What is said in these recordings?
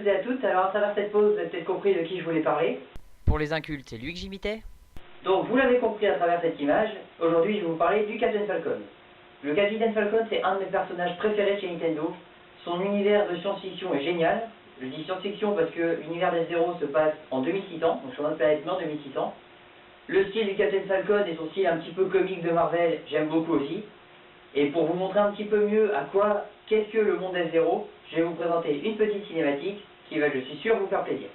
et à toutes, alors à travers cette pause, vous avez peut-être compris de qui je voulais parler. Pour les incultes, c'est lui que j'imitais. Donc vous l'avez compris à travers cette image, aujourd'hui je vais vous parler du Captain Falcon. Le Captain Falcon, c'est un de mes personnages préférés chez Nintendo. Son univers de science-fiction est génial. Je dis science-fiction parce que l'univers d'F-Zero se passe en 2600, donc sur notre planète Nord 2600. Le style du Captain Falcon et son style un petit peu comique de Marvel, j'aime beaucoup aussi. Et pour vous montrer un petit peu mieux qu'est-ce que le monde F-Zero, je vais vous présenter une petite cinématique qui va, je suis sûr, vous faire plaisir.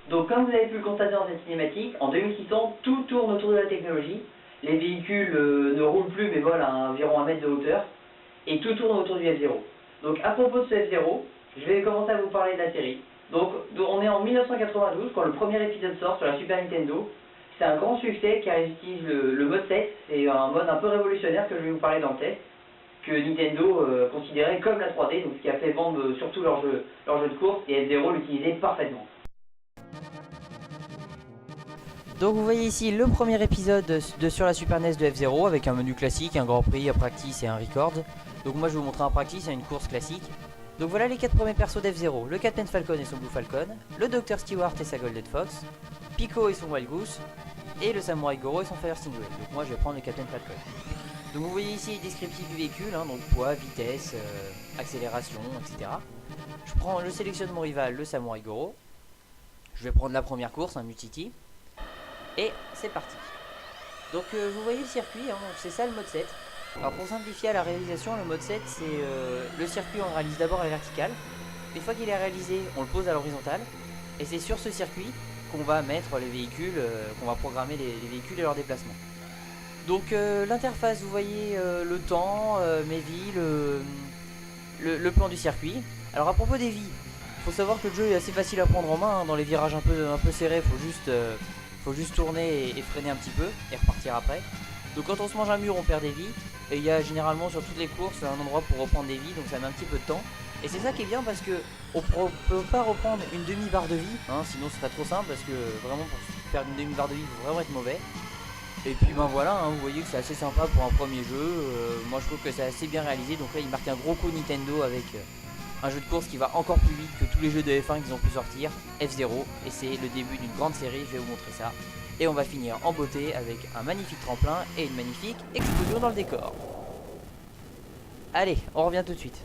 Donc comme vous avez pu le constater dans cette cinématique, en 2600, tout tourne autour de la technologie. Les véhicules ne roulent plus mais volent à environ 1 mètre de hauteur. Et tout tourne autour du F-Zero. Donc à propos de ce F-Zero, je vais commencer à vous parler de la série. Donc on est en 1992 quand le premier épisode sort sur la Super Nintendo. C'est un grand succès car ils utilisent le mode 7. C'est un mode un peu révolutionnaire que je vais vous parler dans le test. Que Nintendo considérait comme la 3D, donc ce qui a fait vendre surtout leur jeu de course, et F-Zero l'utilisait parfaitement. Donc vous voyez ici le premier épisode sur la Super NES de F-Zero avec un menu classique, un Grand Prix, un Practice et un Record. Donc moi je vais vous montrer un Practice et une course classique. Donc voilà les 4 premiers persos d'F-Zero, le Captain Falcon et son Blue Falcon, le Dr Stewart et sa Golden Fox, Pico et son Wild Goose, et le Samurai Goro et son Fire Stingray. Donc moi je vais prendre le Captain Falcon. Donc vous voyez ici les descriptifs du véhicule, donc poids, vitesse, accélération, etc. Je sélectionne mon rival, le Samurai Goro. Je vais prendre la première course, un Mutiti. Et c'est parti. Donc vous voyez le circuit, c'est ça le mode 7. Alors pour simplifier à la réalisation, le mode 7 c'est le circuit, on réalise d'abord à la verticale. Une fois qu'il est réalisé, on le pose à l'horizontale. Et c'est sur ce circuit qu'on va mettre les véhicules, qu'on va programmer les véhicules et leur déplacement. Donc l'interface, vous voyez le temps, mes vies, le plan du circuit. Alors à propos des vies, il faut savoir que le jeu est assez facile à prendre en main, dans les virages un peu serrés, faut juste tourner et freiner un petit peu et repartir après. Donc quand on se mange un mur, on perd des vies. Et il y a généralement sur toutes les courses un endroit pour reprendre des vies, donc ça met un petit peu de temps. Et c'est ça qui est bien parce que on peut pas reprendre une demi-barre de vie, sinon ce serait trop simple parce que vraiment pour faire une demi-barre de vie, il faut vraiment être mauvais. Et puis ben voilà, vous voyez que c'est assez sympa pour un premier jeu. Moi je trouve que c'est assez bien réalisé. Donc là il marque un gros coup Nintendo avec un jeu de course qui va encore plus vite que tous les jeux de F1 qu'ils ont pu sortir, F-Zero, et c'est le début d'une grande série, je vais vous montrer ça. Et on va finir en beauté avec un magnifique tremplin et une magnifique explosion dans le décor. Allez, on revient tout de suite.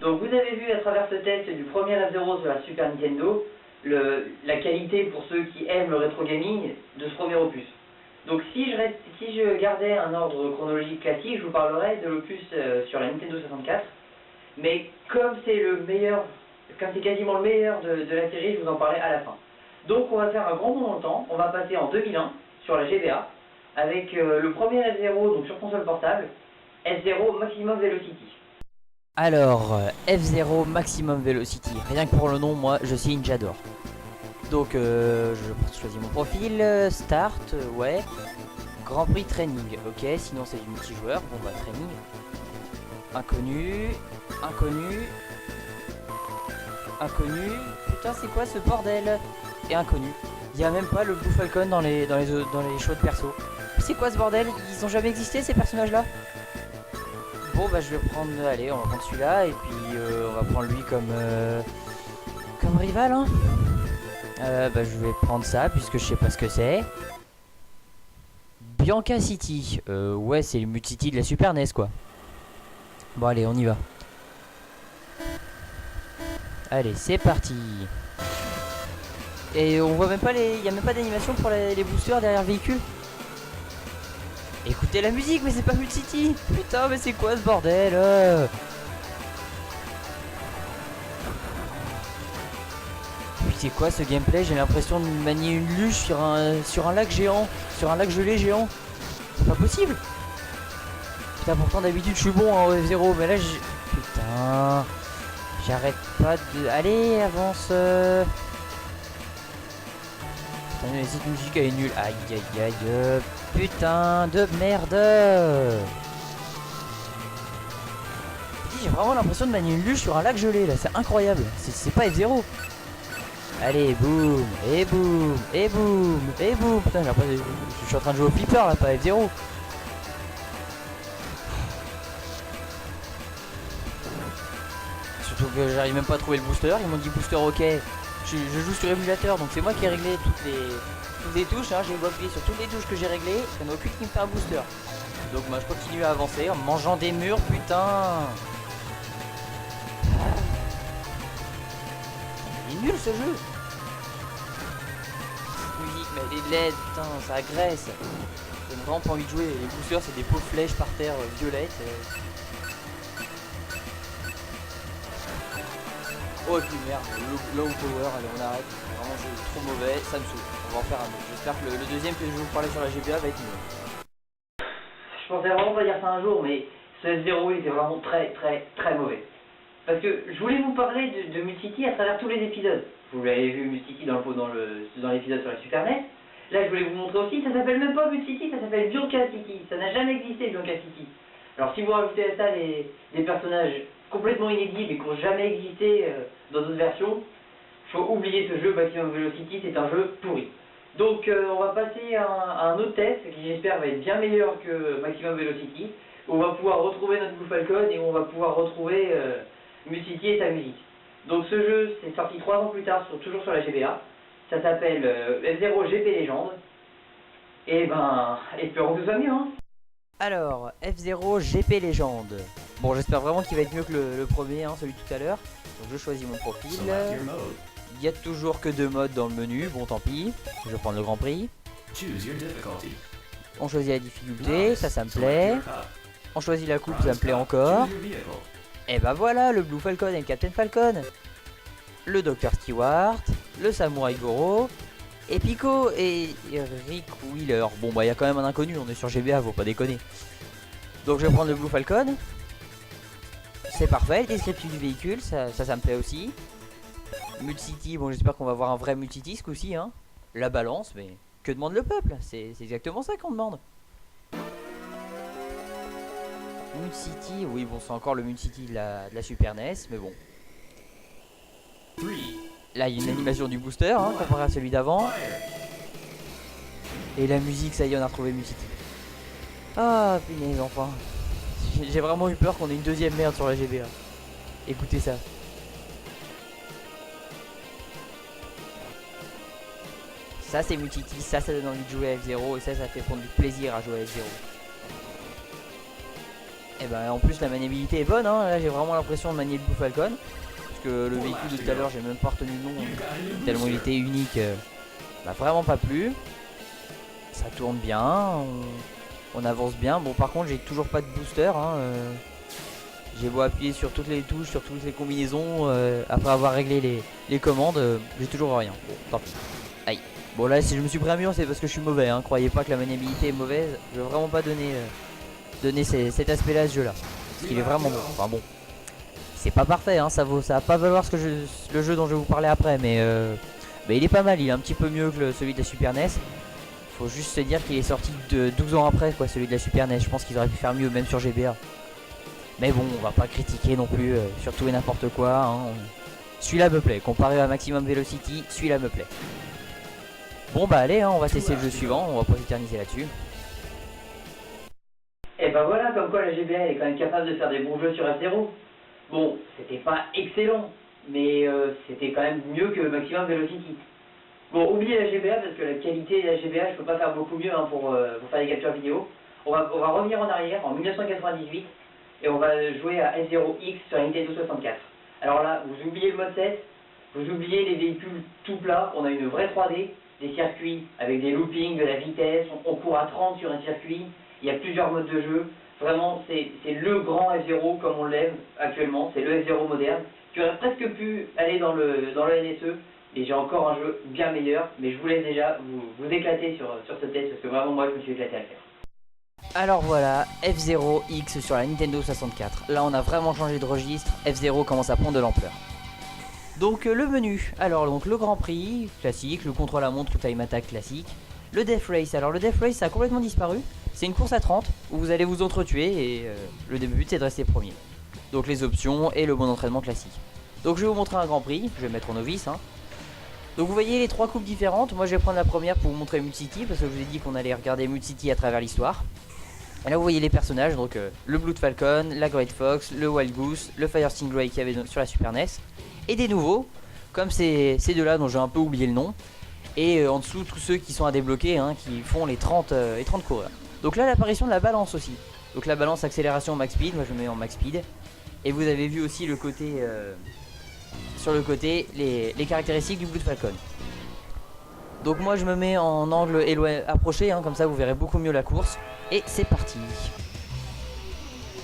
Donc vous avez vu à travers ce test du premier F-Zero sur la Super Nintendo, la qualité pour ceux qui aiment le rétro gaming de ce premier opus. Donc si je gardais un ordre chronologique classique, je vous parlerais de l'opus sur la Nintendo 64. Mais comme c'est quasiment le meilleur de la série, je vous en parlais à la fin. Donc on va faire un grand bond dans le temps, on va passer en 2001 sur la GBA, avec le premier F-Zero donc sur console portable, F-Zero Maximum Velocity. Alors, F-Zero Maximum Velocity, rien que pour le nom, moi je signe, j'adore. Donc je choisis mon profil, start, ouais, Grand Prix Training, ok, sinon c'est du multijoueur, bon bah training, inconnu, putain c'est quoi ce bordel, et inconnu, il y a même pas le Blue Falcon dans les shows de perso, c'est quoi ce bordel, ils ont jamais existé ces personnages là. Bon bah je vais prendre, allez on va prendre celui-là, et puis on va prendre lui comme rival bah je vais prendre ça puisque je sais pas ce que c'est. Bianca City, ouais c'est le Mutiti de la Super NES quoi. Bon allez on y va. Allez c'est parti. Et on voit même pas il y a même pas d'animation pour les boosters derrière le véhicule. Écoutez la musique, mais c'est pas Mud-City. Putain, mais c'est quoi ce bordel Puis c'est quoi ce gameplay? J'ai l'impression de manier une luge sur un lac géant. Sur un lac gelé géant. C'est pas possible. Putain, pourtant d'habitude je suis bon en F0, mais là j'ai... Putain... J'arrête pas de... Allez, avance Putain, mais cette musique elle est nulle. Aïe aïe aïe. Putain de merde. J'ai vraiment l'impression de manier une luge sur un lac gelé là, c'est incroyable. C'est pas F0. Allez, boum, et boum, et boum, et boum. Putain, j'ai l'impression... Je suis en train de jouer au flipper là, pas F0. Surtout que j'arrive même pas à trouver le booster. Ils m'ont dit booster ok. Je joue sur émulateur, donc c'est moi qui ai réglé toutes les touches. Hein. J'ai appuyé sur toutes les touches que j'ai réglées. Il n'y en a aucune qui me fait un booster. Donc moi je continue à avancer en mangeant des murs, putain. Il est nul ce jeu. Cette musique, mais elle est laide, putain, ça agresse. J'ai vraiment pas envie de jouer. Les boosters, c'est des pauvres flèches par terre violettes. Oh et puis merde, low power, allez on arrête. Vraiment c'est trop mauvais, ça me saoule. On va en faire un autre. J'espère que le deuxième que je vais vous parler sur la GBA va être mieux. Je pensais vraiment pas dire ça un jour, mais ce F0 il était vraiment très mauvais. Parce que je voulais vous parler de Mud-City à travers tous les épisodes. Vous l'avez vu Mud-City dans l'épisode sur la Super NES. Là je voulais vous montrer aussi, ça s'appelle même pas Mud-City, ça s'appelle Bianca City. Ça n'a jamais existé Bianca City. Alors si vous rajoutez à ça des personnages complètement inédits mais qui n'ont jamais existé dans d'autres versions, il faut oublier ce jeu. Maximum Velocity, c'est un jeu pourri. Donc on va passer à un autre test qui j'espère va être bien meilleur que Maximum Velocity, où on va pouvoir retrouver notre Blue Falcon et où on va pouvoir retrouver Mud-City et sa musique. Donc ce jeu c'est sorti 3 ans plus tard, toujours sur la GBA. Ça s'appelle F0 GP Légende. Et ben, espérons que ce soit mieux hein. Alors, F0 GP Légende. Bon, j'espère vraiment qu'il va être mieux que le premier, hein, celui de tout à l'heure. Donc je choisis mon profil. Il y a toujours que 2 modes dans le menu, bon tant pis. Je vais prendre le Grand Prix. On choisit la difficulté, ça me plaît. On choisit la coupe, ça me plaît encore. Et bah voilà, le Blue Falcon et le Captain Falcon. Le Dr Stewart, le Samurai Goro, et Pico et Rick Wheeler. Bon bah il y a quand même un inconnu, on est sur GBA, faut pas déconner. Donc je vais prendre le Blue Falcon. C'est parfait, le descriptif du véhicule, ça me plaît aussi. Mud-City, bon j'espère qu'on va voir un vrai Mud-City ce coup-ci hein. La balance, mais que demande le peuple? C'est exactement ça qu'on demande. Mud-City, oui bon c'est encore le Mud-City de la Super NES, mais bon. Là il y a une animation du booster hein, comparé à celui d'avant. Et la musique, ça y est on a retrouvé Mud-City. Ah punaise enfin. J'ai vraiment eu peur qu'on ait une deuxième merde sur la GBA. Écoutez ça. Ça c'est Mud-City, ça donne envie de jouer à F0 et ça fait prendre du plaisir à jouer à F0. Et bah en plus la maniabilité est bonne hein, là j'ai vraiment l'impression de manier le Blue Falcon. Parce que le véhicule de tout à l'heure j'ai même pas retenu le nom, tellement il était unique, m'a vraiment pas plu. Ça tourne bien, on avance bien. Bon par contre j'ai toujours pas de booster hein, j'ai beau appuyer sur toutes les touches, sur toutes les combinaisons, après avoir réglé les commandes, j'ai toujours rien. Bon tant pis. Aïe. Bon là si je me suis pris un mur c'est parce que je suis mauvais hein. Croyez pas que la maniabilité est mauvaise, je veux vraiment pas donner cet aspect là à ce jeu là. Parce qu'il est vraiment bon, enfin bon. C'est pas parfait hein, ça va pas valoir le jeu dont je vais vous parler après, mais il est pas mal, il est un petit peu mieux que celui de la Super NES. Faut juste se dire qu'il est sorti de 12 ans après quoi, celui de la Super NES, je pense qu'ils auraient pu faire mieux même sur GBA. Mais bon, on va pas critiquer non plus sur tout et n'importe quoi hein. Celui-là me plaît, comparé à Maximum Velocity, celui-là me plaît. Bon bah allez hein, on va tester le jeu suivant, on va pas s'éterniser là-dessus. Et bah voilà, comme quoi la GBA elle est quand même capable de faire des bons jeux sur F0. Bon, c'était pas excellent, mais c'était quand même mieux que Maximum Velocity. Bon, oubliez la GBA parce que la qualité de la GBA, je peux pas faire beaucoup mieux hein, pour faire des captures vidéo. On va revenir en arrière, en 1998, et on va jouer à F0X sur Nintendo 64. Alors là, vous oubliez le mode 7, vous oubliez les véhicules tout plats, on a une vraie 3D, des circuits avec des loopings, de la vitesse, on court à 30 sur un circuit, Il y a plusieurs modes de jeu. Vraiment, c'est le grand F0 comme on l'aime actuellement. C'est le F0 moderne, qui aurait presque pu aller dans le NSE. Et j'ai encore un jeu bien meilleur. Mais je vous laisse déjà vous éclater sur ce test, parce que vraiment, moi, je me suis éclaté à le faire. Alors voilà, F0 X sur la Nintendo 64. Là on a vraiment changé de registre, F0 commence à prendre de l'ampleur. Donc le menu, alors donc le Grand Prix classique, le contrôle à montre time attack classique, le Death Race. Alors le Death Race ça a complètement disparu, c'est une course à 30 où vous allez vous entretuer et le but c'est de rester premier. Donc les options et le bon entraînement classique. Donc je vais vous montrer un Grand Prix, je vais mettre en novice. Donc vous voyez les 3 coupes différentes, moi je vais prendre la première pour vous montrer Mud City parce que je vous ai dit qu'on allait regarder Mud City à travers l'histoire. Et là vous voyez les personnages, donc le Blood Falcon, la Great Fox, le Wild Goose, le Fire Stingray qu'il y avait sur la Super NES. Et des nouveaux, comme ces deux-là dont j'ai un peu oublié le nom. Et en dessous tous ceux qui sont à débloquer, qui font les 30 coureurs. Donc là l'apparition de la balance aussi. Donc la balance accélération max speed, moi je me mets en max speed. Et vous avez vu aussi le côté, sur le côté, les caractéristiques du Blood Falcon. Donc moi je me mets en angle approché, comme ça vous verrez beaucoup mieux la course. Et c'est parti.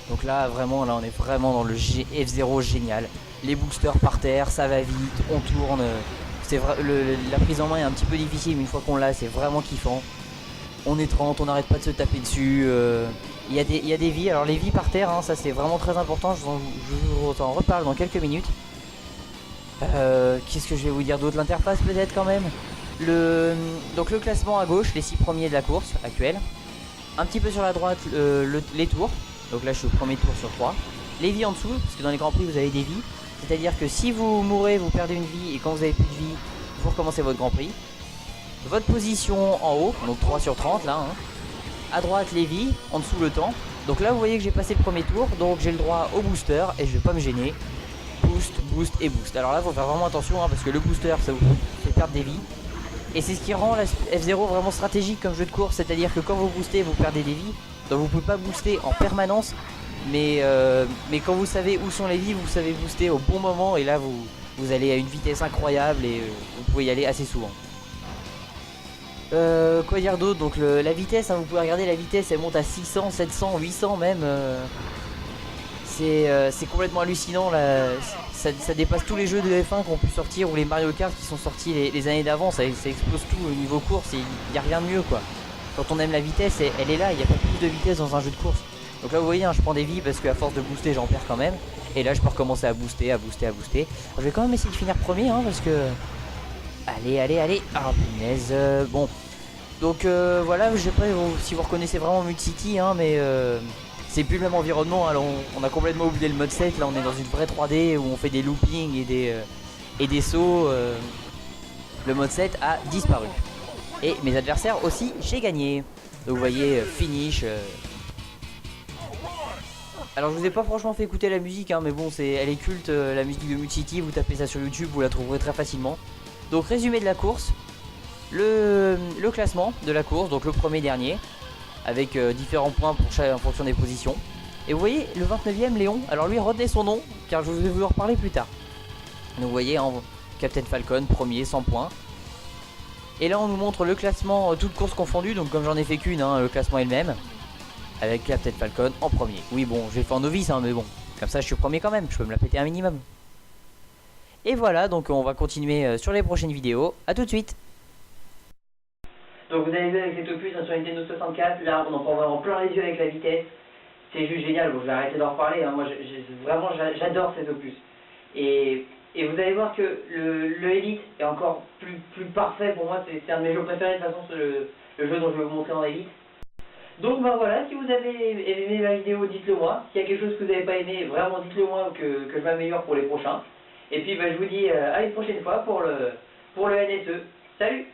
Donc là vraiment, on est vraiment dans le F0 génial. Les boosters par terre, ça va vite, on tourne. La prise en main est un petit peu difficile, mais une fois qu'on l'a, c'est vraiment kiffant. On est 30, on n'arrête pas de se taper dessus. Il y a des vies, alors les vies par terre, ça c'est vraiment très important. Je vous en reparle dans quelques minutes. Qu'est-ce que je vais vous dire d'autre? L'interface peut-être quand même. Donc le classement à gauche, les 6 premiers de la course actuelle. Un petit peu sur la droite les tours. Donc là je suis au premier tour sur 3. Les vies en dessous, parce que dans les grands prix vous avez des vies. C'est-à-dire que si vous mourrez, vous perdez une vie. Et quand vous avez plus de vie, vous recommencez votre grand prix. Votre position en haut, donc 3 sur 30 là. À droite les vies, en dessous le temps. Donc là vous voyez que j'ai passé le premier tour. Donc j'ai le droit au booster et je vais pas me gêner. Boost, boost et boost. Alors là faut faire vraiment attention parce que le booster ça vous fait perdre des vies. Et c'est ce qui rend la F0 vraiment stratégique comme jeu de course, c'est-à-dire que quand vous boostez, vous perdez des vies. Donc vous pouvez pas booster en permanence, mais quand vous savez où sont les vies, vous savez booster au bon moment. Et là vous allez à une vitesse incroyable et vous pouvez y aller assez souvent. Quoi dire d'autre? Donc la vitesse, vous pouvez regarder la vitesse, elle monte à 600, 700, 800 même. C'est complètement hallucinant là. Ça dépasse tous les jeux de F1 qui ont pu sortir ou les Mario Kart qui sont sortis les années d'avant. Ça explose tout au niveau course et il n'y a rien de mieux quoi. Quand on aime la vitesse, elle est là, il n'y a pas plus de vitesse dans un jeu de course. Donc là vous voyez, je prends des vies parce qu'à force de booster j'en perds quand même. Et là je peux recommencer à booster. Alors, je vais quand même essayer de finir premier parce que... Allez. Ah punaise, bon. Donc voilà, je sais pas si vous reconnaissez vraiment Mud City, mais... c'est plus le même environnement, alors on a complètement oublié le mode 7, là on est dans une vraie 3D où on fait des loopings et des sauts. Le mode 7 a disparu. Et mes adversaires aussi, j'ai gagné. Donc vous voyez, finish. Alors je vous ai pas franchement fait écouter la musique, mais bon, elle est culte, la musique de Mud City, vous tapez ça sur YouTube, vous la trouverez très facilement. Donc résumé de la course, le classement de la course, donc le premier dernier. Avec différents points en fonction des positions. Et vous voyez le 29e Léon, alors lui retenez son nom car je vais vous en reparler plus tard. Donc vous voyez Captain Falcon premier 100 points. Et là on nous montre le classement toutes courses confondues. Donc comme j'en ai fait qu'une, le classement est le même. Avec Captain Falcon en premier. Oui bon, j'ai fait en novice mais bon, comme ça je suis premier quand même, je peux me la péter un minimum. Et voilà, donc on va continuer sur les prochaines vidéos. A tout de suite. Donc vous avez vu avec cet opus sur Nintendo 64, là on en prend vraiment plein les yeux avec la vitesse. C'est juste génial, bon je vais arrêter d'en reparler, moi vraiment j'adore cet opus. Et vous allez voir que le Elite est encore plus parfait pour moi, c'est un de mes jeux préférés de toute façon, le jeu dont je vais vous montrer en Elite. Donc voilà, si vous avez aimé ma vidéo, dites-le moi. S'il y a quelque chose que vous n'avez pas aimé, vraiment dites-le moi que je m'améliore pour les prochains. Et puis je vous dis à une prochaine fois pour le NSE. Salut!